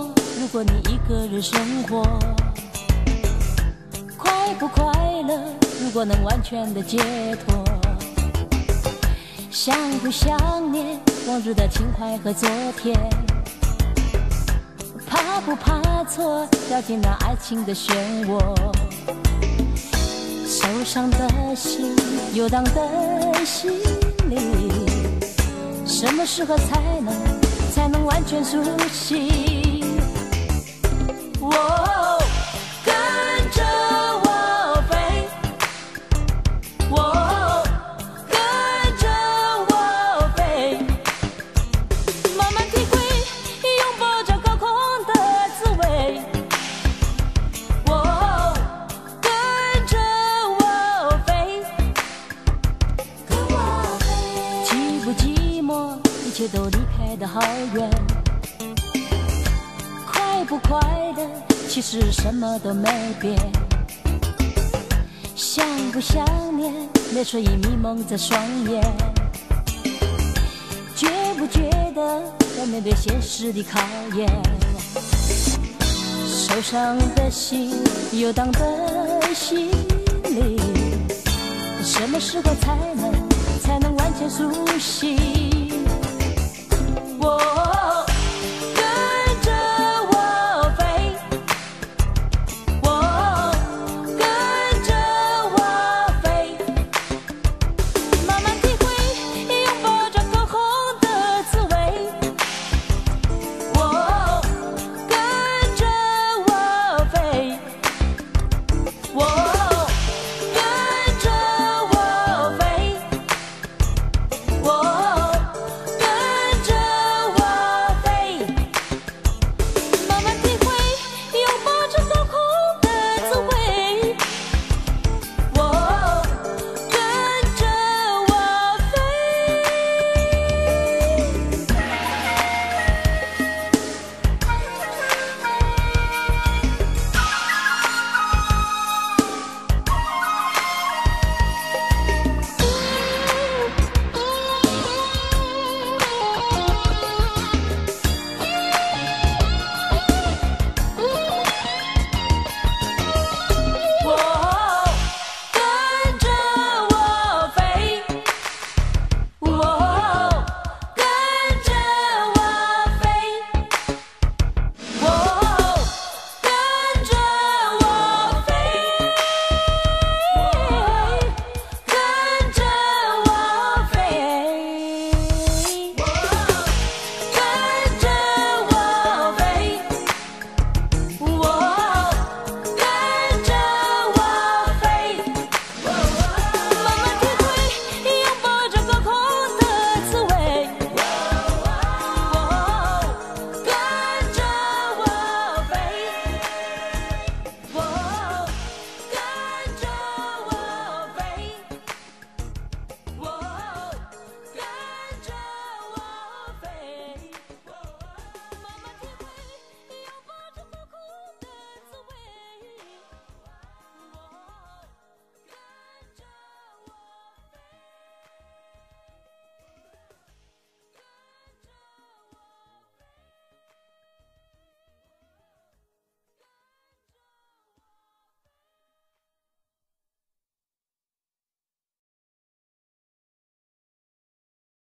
寞？如果你一个人生活，快不快乐？如果能完全的解脱，想不想念往日的情怀和昨天？怕不怕错，掉进那爱情的漩涡？受伤的心，游荡的心里，什么时候才能完全苏醒？哦，跟着我飞，哦，跟着我飞，慢慢体会拥抱着高空的滋味。哦，跟着我飞，跟我飞，寂不寂寞？一切都离开得好远。快不快乐？其实什么都没变。想不想念？泪水已迷蒙着双眼。觉不觉得要面对现实的考验？受伤的心，游荡的心里，什么时候才能完全苏醒？我